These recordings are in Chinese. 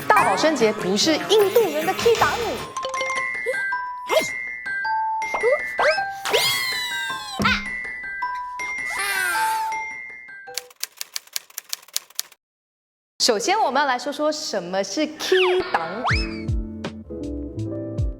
大保生节不是印度人的 Key 档。首先，我们要来说说什么是 Key 档。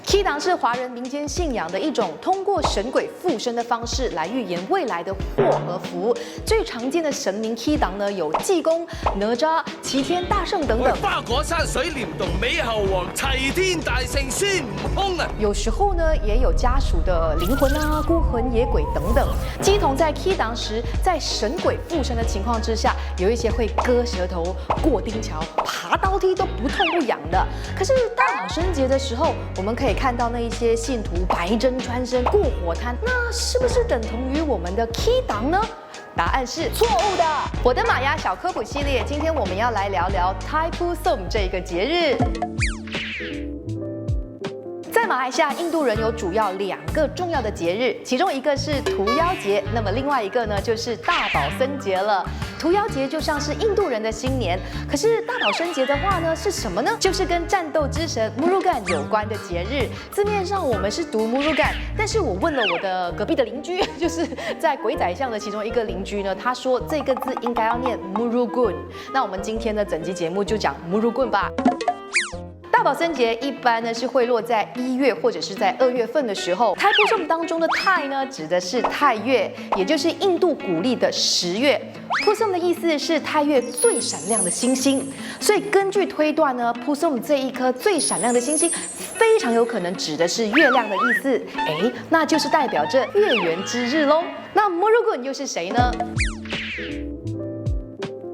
Key 档是华人民间信仰的一种通过神鬼附身的方式来预言未来的祸和福。最常见的神明 Key 档呢，有济公、哪吒、齐天大圣等等。花果山水帘洞美猴王、齐天大圣孙悟空啊！有时候呢，也有家属的灵魂啊、孤魂野鬼等等。乩童在 Key 档时，在神鬼附身的情况之下，有一些会割舌头、过钉桥、爬刀梯都不痛不痒的。可是大保生节的时候，我们可以看到那一些信徒白针穿身过火滩，那是不是等同于我们的 Key 档呢？答案是错误的。我的玛雅小科普系列，今天我们要来聊聊 Thai Pusam 这个节日。在马来西亚，印度人有主要2个重要的节日，其中一个是屠妖节，那么另外一个呢就是大保生节了。屠妖节就像是印度人的新年，可是大保生节的话呢是什么呢？就是跟战斗之神 Murugan 有关的节日。字面上我们是读 Murugan， 但是我问了我的隔壁的邻居，就是在鬼仔巷的其中一个邻居呢，他说这个字应该要念 Murugun。那我们今天的整集节目就讲 Murugun 吧。大保生节一般呢是会落在1月或者是在2月份的时候。Thai Pusam 当中的泰呢指的是泰月，也就是印度古历的10月。Pusam 的意思是泰月最闪亮的星星，所以根据推断呢 ，Pusam 这一颗最闪亮的星星非常有可能指的是月亮的意思。那就是代表着月圆之日喽。那 Murugan 又是谁呢？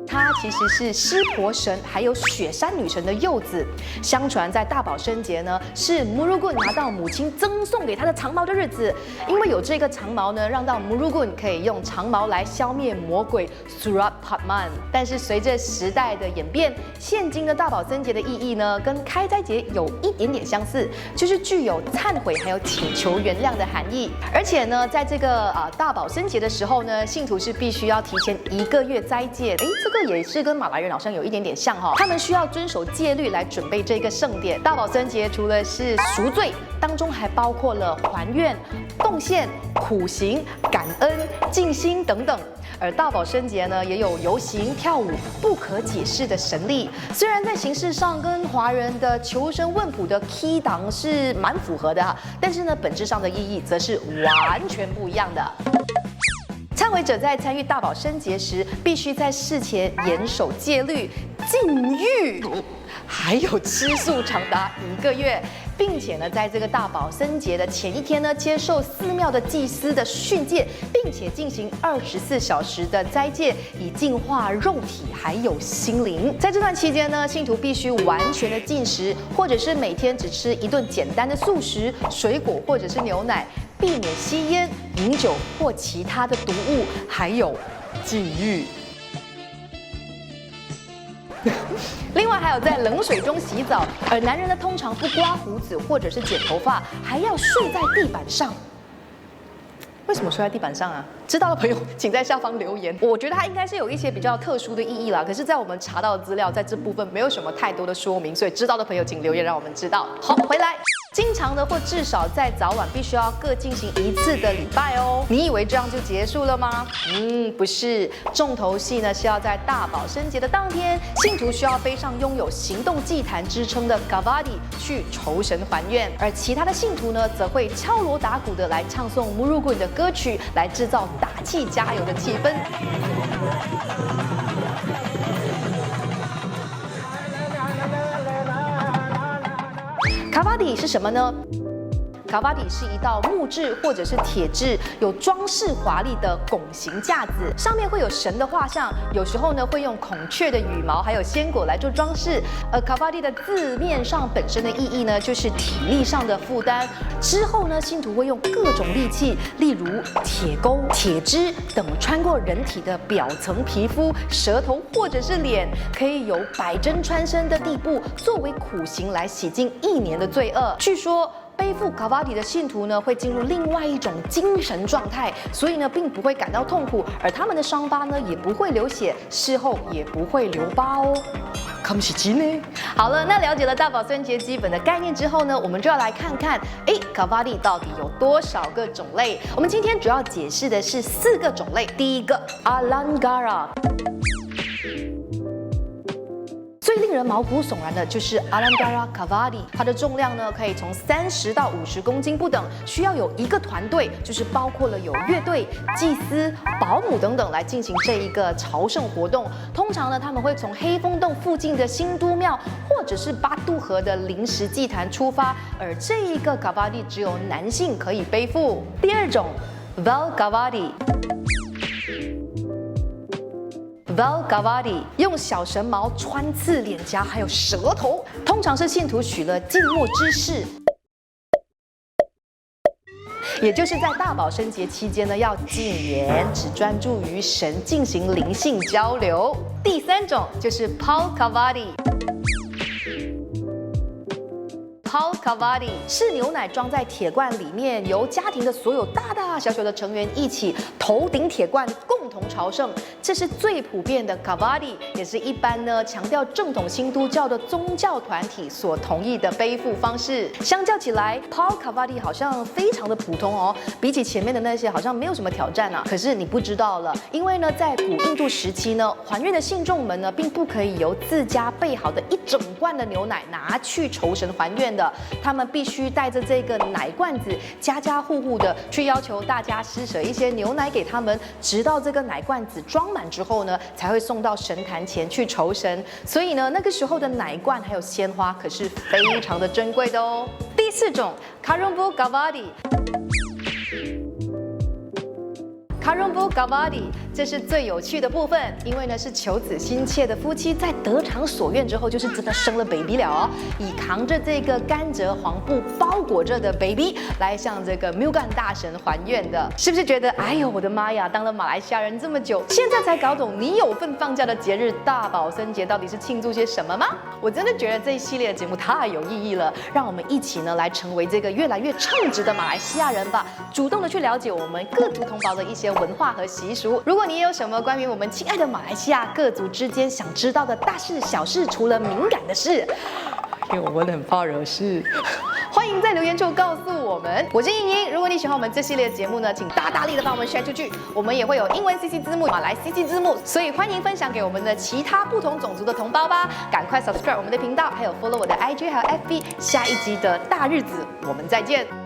他其实是湿婆神还有雪山女神的幼子。相传在大保生节呢，是 Murugan 拿到母亲赠送给他的长矛的日子。因为有这个长矛呢，让到 Murugan 可以用长矛来消灭魔鬼 Surat Padman。但是随着时代的演变，现今的大保生节的意义呢，跟开斋节有一点点相似，就是具有忏悔还有请求原谅的含义。而且呢，在这个大保生节的时候呢，信徒是必须要提前1个月斋戒。这个也是跟马来人好像有一点点像哈，他们需要遵守戒律来准备这个盛典。大保生节除了是赎罪，当中还包括了还愿、奉献、苦行、感恩、静心等等。而大保生节呢，也有游行、跳舞不可解释的神力。虽然在形式上跟华人的求神问卜的 Key 档是蛮符合的，但是呢，本质上的意义则是完全不一样的。忏悔者在参与大保生节时，必须在事前严守戒律、禁欲，还有吃素长达1个月，并且呢，在这个大保生节的前一天呢，接受寺庙的祭司的训诫，并且进行24小时的斋戒，以净化肉体还有心灵。在这段期间呢，信徒必须完全的禁食，或者是每天只吃1顿简单的素食、水果或者是牛奶。避免吸烟、饮酒或其他的毒物，还有禁欲。另外还有在冷水中洗澡，而男人呢通常不刮胡子或者是剪头发，还要睡在地板上。为什么睡在地板上啊？知道的朋友请在下方留言。我觉得它应该是有一些比较特殊的意义啦，可是，在我们查到的资料，在这部分没有什么太多的说明，所以知道的朋友请留言让我们知道。好，回来。经常的或至少在早晚必须要各进行1次的礼拜哦。你以为这样就结束了吗？不是，重头戏呢是要在大保生节的当天，信徒需要背上拥有行动祭坛之称的 Kavadi 去酬神还愿，而其他的信徒呢则会敲锣打鼓的来唱诵 Murugan 的歌曲，来制造打气加油的气氛。Kavadi 是什么呢？Kavadi 是一道木质或者是铁质，有装饰华丽的拱形架子，上面会有神的画像，有时候呢会用孔雀的羽毛还有鲜果来做装饰。而 Kavadi 的字面上本身的意义呢，就是体力上的负担。之后呢，信徒会用各种利器，例如铁钩、铁枝等，穿过人体的表层皮肤、舌头或者是脸，可以有百针穿身的地步，作为苦行来洗净1年的罪恶。据说背负 Kavadi 的信徒呢，会进入另外一种精神状态，所以呢，并不会感到痛苦，而他们的伤疤呢，也不会流血，事后也不会留疤哦。看不起鸡呢？好了，那了解了大宝孙节基本的概念之后呢，我们就要来看看，Kavadi 到底有多少个种类？我们今天主要解释的是4个种类。第一个 Alangara。最令人毛骨悚然的就是 Alangara Kavadi， 它的重量呢可以从30到50公斤不等，需要有一个团队，就是包括了有乐队、祭司、保姆等等来进行这一个朝圣活动。通常呢，他们会从黑风洞附近的新都庙，或者是巴杜河的临时祭坛出发，而这一个 Kavadi 只有男性可以背负。第二种 Val Kavadi。Val Kavadi 用小绳毛穿刺脸颊，还有舌头，通常是信徒许了静默之誓，也就是在大宝生节期间呢，要禁言，只专注于神进行灵性交流。第三种就是 Paul Kavadi。Paul Kavadi 是牛奶装在铁罐里面，由家庭的所有大大小小的成员一起头顶铁罐共同朝圣，这是最普遍的 Kavadi， 也是一般呢强调正统新都教的宗教团体所同意的背负方式。相较起来 ，Paul Kavadi 好像非常的普通哦，比起前面的那些好像没有什么挑战啊。可是你不知道了，因为呢在古印度时期呢，还愿的信众们呢并不可以由自家备好的一整罐的牛奶拿去酬神还愿的。他们必须带着这个奶罐子，家家户户的去要求大家施舍一些牛奶给他们，直到这个奶罐子装满之后呢，才会送到神坛前去酬神。所以呢，那个时候的奶罐还有鲜花可是非常的珍贵的哦。第4种 Karumbu Kavadi。Karumbu Kavadi， 这是最有趣的部分，因为呢是求子心切的夫妻在得偿所愿之后，就是真的生了 baby 了哦，以扛着这个甘蔗黄布包裹着的 baby 来向这个 Mugan 大神还愿的，是不是觉得哎呦我的妈呀，当了马来西亚人这么久，现在才搞懂你有份放假的节日大宝森节到底是庆祝些什么吗？我真的觉得这一系列的节目太有意义了，让我们一起呢来成为这个越来越称职的马来西亚人吧，主动的去了解我们各族同胞的一些文化和习俗。如果你也有什么关于我们亲爱的马来西亚各族之间想知道的大事小事，除了敏感的事，因为我们很怕惹事，欢迎在留言处告诉我们。我是莹莹，如果你喜欢我们这系列的节目呢，请大力的帮我们 share 出去。我们也会有英文 CC 字幕、马来 CC 字幕，所以欢迎分享给我们的其他不同种族的同胞吧。赶快 subscribe 我们的频道，还有 follow 我的IG 还有 FB。下一集的大日子，我们再见。